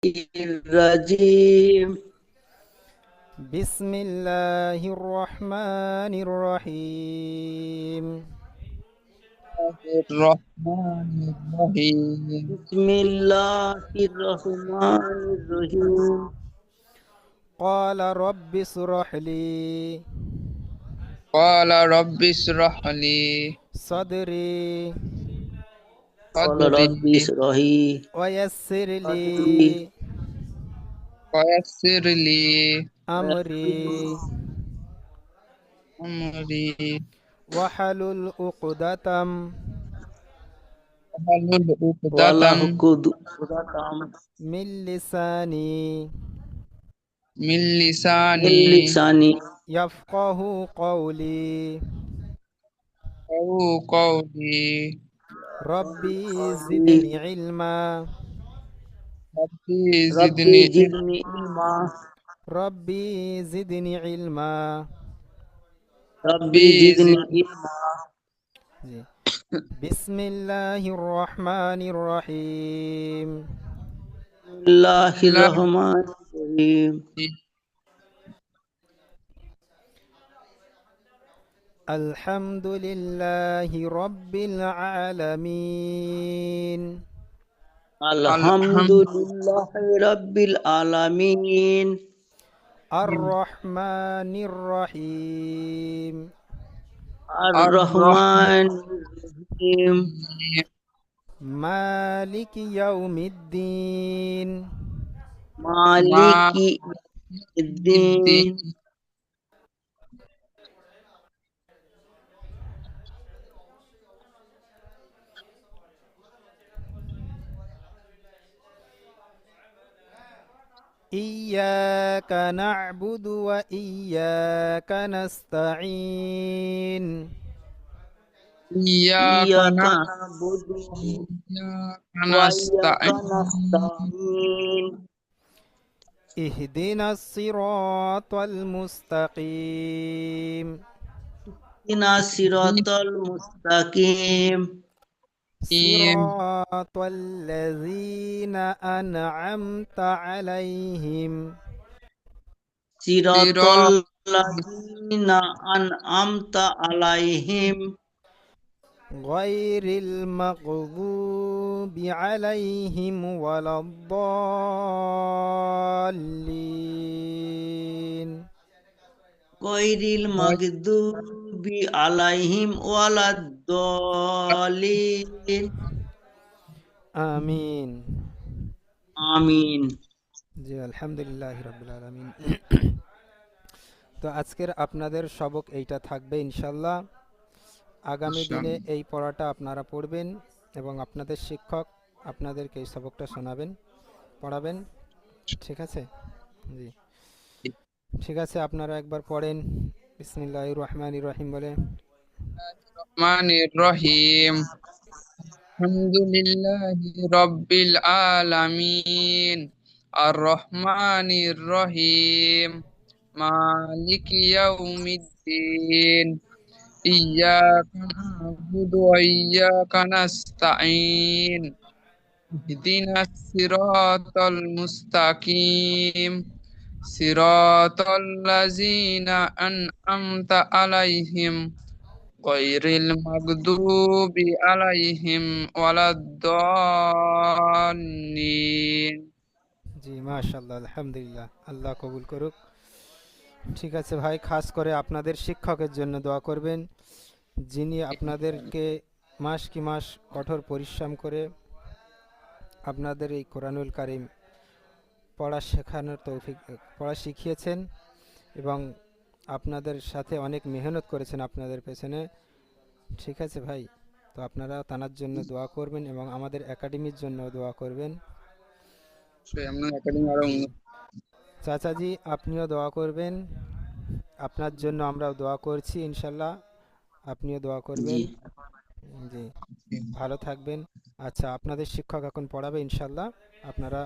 الرجيم بسم الله الرحمن الرحيم الرحمن الرحيم بسم الله الرحمن الرحيم قال رب اشرح لي قال رب اشرح لي صدري قال صدري ربي اشرح لي ويسر صدري لي ويسر لي ويسر أمري لي أمري واحلل عقدة واحلل عقدة وله قدرة من لساني من من لساني لساني يفقه قولي أو قولي ربي قولي زدني علما ربي ربي زدني زدني علما ربي زدني علما ربي ربي زدني زدني علما بسم الله الرحمن الرحيم بسم الله الله الرحمن الرحيم الحمد لله رب العالمين الحمد الحمد لله رب العالمين الرحمن الرحيم الرحمن الرحمن الرحيم مالك يوم الدين مالك مالك الدين الدين إياك نعبد وإياك نستعين إياك إياك نعبد نعبد وإياك وإياك نستعين نستعين اهدنا الصراط المستقيم اهدنا الصراط المستقيم صراط الذين أنعمت عليهم صراط صراط الذين أنعمت عليهم غير المغضوب عليهم ولا الضالين غير المغضوب عليهم ولا الضالين آمين آمين জি আলহামদুলিল্লাহ রাব্বিল আলামিন। তো আজকের আপনাদের সবক এইটা থাকবে ইনশাল্লাহ। আগামী দিনে ইনশাআল্লাহ। এই পড়াটা আপনারা পড়বেন এবং আপনাদের শিক্ষক আপনাদেরকে এই সবকটা শোনাবেন, পড়াবেন। ঠিক আছে? জি ঠিক আছে, আপনারা একবার পড়েন বিসমিল্লাহির রহমানির রহিম বলে। الرحمن الرحيم الحمد لله رب العالمين الرحمن الرحيم مالك يوم الدين إياك نعبد وإياك نستعين اهدنا الصراط المستقيم صراط الذين أنعمت عليهم غير المغضوب عليهم ولا الضالين জি মাশাআল্লাহ, আলহামদুলিল্লাহ, আল্লাহ কবুল করুক। ঠিক আছে ভাই, খাস করে আপনাদের শিক্ষকের জন্য দোয়া করবেন, যিনি আপনাদেরকে মাস কি মাস কঠোর পরিশ্রম করে আপনাদের এই কোরআনুল কারিম পড়া শেখানোর তৌফিক, পড়া শিখিয়েছেন এবং আপনাদের সাথে অনেক মেহনত করেছেন আপনাদের পেছনে। ঠিক আছে ভাই, তো আপনারা তানার জন্য দোয়া করবেন এবং আমাদের একাডেমির জন্য দোয়া করবেন। জি চাচাজি, আপনিও দোয়া করবেন, আপনার জন্য আমরাও দোয়া করছি ইনশাল্লাহ, আপনিও দোয়া জি করবেন। জি ভালো থাকবেন। আচ্ছা, আপনাদের শিক্ষক এখন পড়াবে ইনশাল্লাহ, আপনারা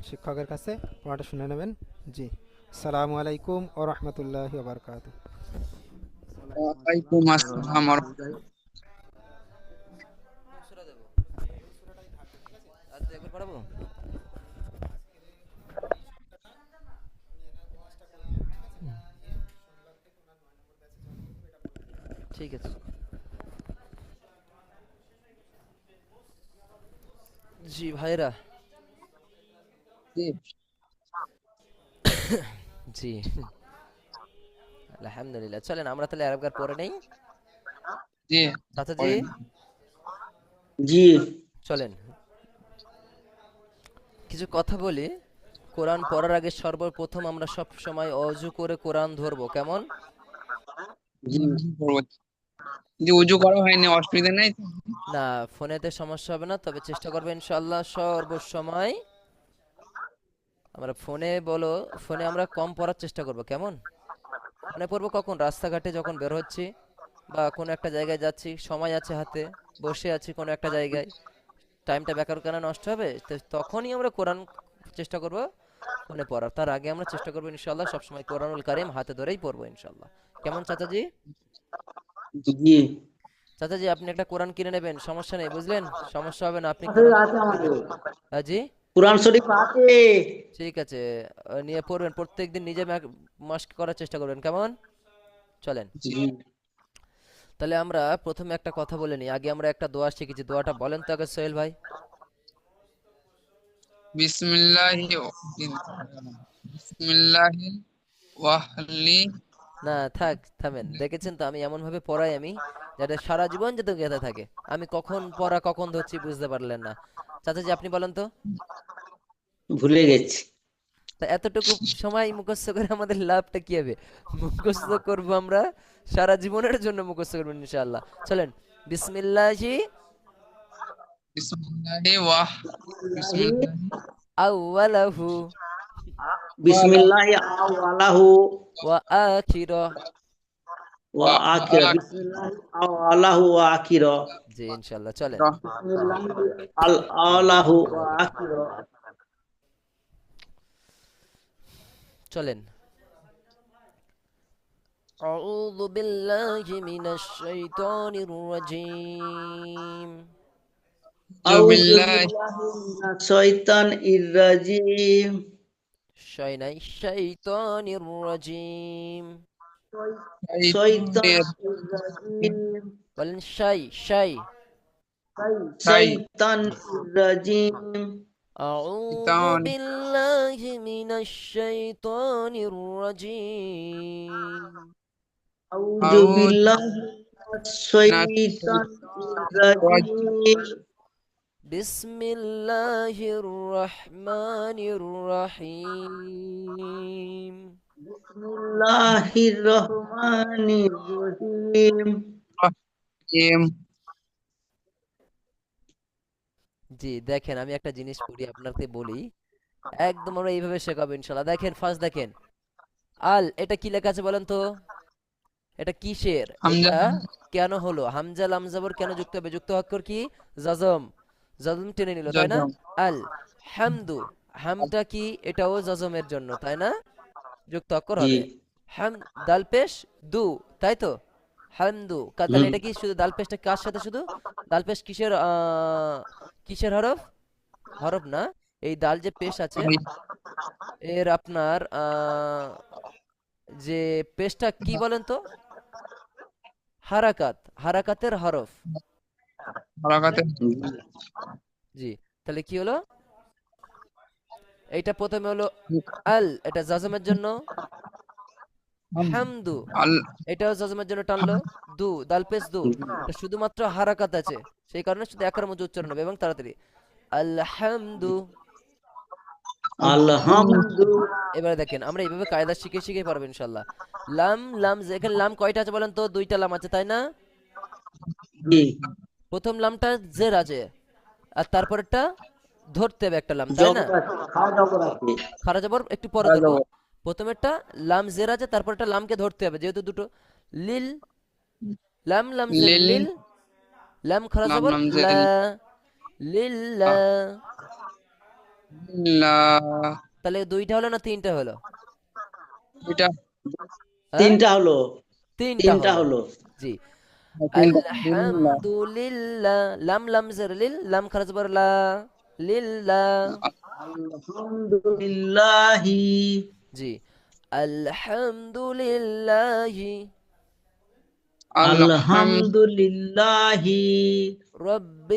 শিক্ষকের কাছে পড়াটা শুনে নেবেন। জি আসসালামু আলাইকুম ও রহমতুল্লাহি ওয়া বারাকাতুহু। ওয়ালাইকুম আসসালাম সূরা দেব, এই সূরাটা আমি ধার দেব, ঠিক আছে? আজ একবার পড়াবো। ঠিক আছে। জি ভাইরা। জি জি আলহামদুলিল্লাহ, চলেন আমরা তাহলে আরেকবার পড়ে নেই। জি চাচাজি পড়েন। জি। চলেন কিছু কথা বলি। কোরআন পড়ার আগে সর্বপ্রথম আমরা সব সময় অজু করে কোরআন ধরবো, কেমন? জি। পড়বো। জি উজু করা হয়নি, অসুবিধা নেই তো? না, ফোনেতে সমস্যা হবে না, তবে চেষ্টা করবে ইনশাআল্লাহ সর্বসময় আমরা ফোনে আমরা কম পড়ার চেষ্টা করব, কেমন? ফোনে পড়বো কখন? রাস্তাঘাটে যখন বের হচ্ছি বা কোনো একটা জায়গায় যাচ্ছি, সময় আছে হাতে, বসে আছি কোনো একটা জায়গায়, টাইমটা বেকার কেন নষ্ট হবে, তো তখনই আমরা কোরআন চেষ্টা করব ফোনে পড়ার। তার আগে আমরা চেষ্টা করবো ইনশাআল্লাহ সবসময় কোরআনুল কারিম হাতে ধরেই পড়বো ইনশাআল্লাহ, কেমন চাচাজি? জি। চাচাজি আপনি একটা কোরআন কিনে নেবেন, সমস্যা নেই, বুঝলেন? সমস্যা হবে না, আপনি আসলে কোরআন। আছে আমাদের জি কোরআন শরীফ আছে। ঠিক আছে, নিয়ে পড়বেন প্রত্যেকদিন, নিজে মাস্ক করার চেষ্টা করবেন, কেমন? চলেন জি। তাহলে আমরা প্রথমে একটা কথা বলে নিই। আগে আমরা একটা দোয়া শিখেছি, দোয়াটা বলেন তো আগে সোহেল ভাই। বিসমিল্লাহি বিসমিল্লাহি ওয়াহলি। না থাক, থামেন, দেখেছেন তো আমি এমন ভাবে পড়াই আমি, যাতে সারা জীবন যাতে গেঁথে থাকে। আমি কখন পড়া কখন ধরছি বুঝতে পারলেন না। চাচাজি আপনি বলেন তো। ভুলে গেছি। তা এতটুকু সময় মুখস্থ করে আমাদের লাভটা কি হবে? মুখস্থ করব আমরা সারা জীবনের জন্য, মুখস্থ করবেন ইনশাআল্লাহ। চলেন বিসমিল্লাহি বিসমিল্লাহি ওয়াহ বিসমিল্লাহি আউওয়ালাহু ওয়ালা বিসমিল্লাহ আওয়ালাহু ওয়া আখিরা। ওয়া আখিরা। বিসমিল্লাহ আওয়ালাহু ওয়া আখিরা। জি ইনশাআল্লাহ চলেন। বিসমিল্লাহ আল আওয়ালাহু ওয়া আখিরা। চলেন أعوذ بالله من الشيطان الرجيم আউযু বিল্লাহি বিল্লাহি মিনাশ শাইতানির রাজিম। الشيطان الرجيم শাইতানির শাইতানির রাজিম। বলেন শাই। শাইতানির রাজিম। أعوذ শাইতান بالله من الشيطان الرجيم আউযু আউযু বিল্লাহি মিনাশ বিনাশ শাইতানির রাজিম। بسم الله الرحمن الرحيم বিসমিল্লাহির রহমানির রহিম। রাহিম। জি দেখেন, আমি একটা জিনিস পড়ি আপনাকে বলি, একদম আমরা এইভাবে শেখাবো ইনশাল্লাহ। দেখেন ফার্স্ট দেখেন, আল এটা কি লেখা আছে বলেন তো? এটা কিসের? হামজা এটা কেন হলো? হামজা লাম জবর কেন যুক্ত হবে? যুক্ত অক্ষর কি? জজম। জজম টেনে নিল, তাই না? জজম। আল হামদু, হামটা কি? এটাও জজমের জন্য, তাই না? যুক্ত অক্ষর জি। হবে। হাম দাল পেশ দু, তাই তো? হামদু তাহলে হুম। এটা কি শুধু দাল পেশটা কার সাথে? শুধু দাল পেশ কিসের কিসের হরফ? হরফ না, এই দাল যে পেশ আছে এর আপনার যে পেশটা কি বলেন তো? হারাকাত, হারাকাতের হরফ। হারাকাতে জি, তাহলে কি হলো? এইটা প্রথমে হলো আল, এটা জাজমের জন্য। হামদু আল এটাও জাজমের জন্য টানলো। দু দাল পেশ দু, এটা শুধুমাত্র হারাকাত আছে, সেই কারণে শুধু একের মধ্যে উচ্চারণ হবে এবং তাড়াতাড়ি। আলহামদু। আলহামদু। এবারে দেখেন আমরা এইভাবে কায়দা শিখে শিখে পারবো ইনশাল্লাহ। লাম লাম এখানে লাম কয়টা আছে বলেন তো? দুইটা লাম আছে, তাই না? জি। প্রথম লামটা জের আছে, আর তারপরেরটা ধরতে হবে একটা লাম, তাই না? জবর আছে, খাওয়া জবর আছে। খারা যাবার একটু পরে ধরবো। প্রথমেরটা লাম জের আছে, তারপরটা লামকে ধরতে হবে, যেহেতু দুটো। লিল, লাম লাম জের লিল লিল, লাম খারা লাম যাবার লাম লা, জেল লিল্লা। লা। তাহলে দুইটা হলো না তিনটা হলো? এটা হ্যাঁ তিনটা হলো। তিনটা তিনটা হলো। হলো। জি তিনটা লিল্লাহ আলহামদুলিল্লাহ, লাম লাম জের লিল, লাম খারা যাবার লা, লিল্লা। আলহামদুলিল্লাহি। জি আলহামদুলিল্লাহি। আলহামদুলিল্লাহ আলহামদুলিল্লাহি রব্বিল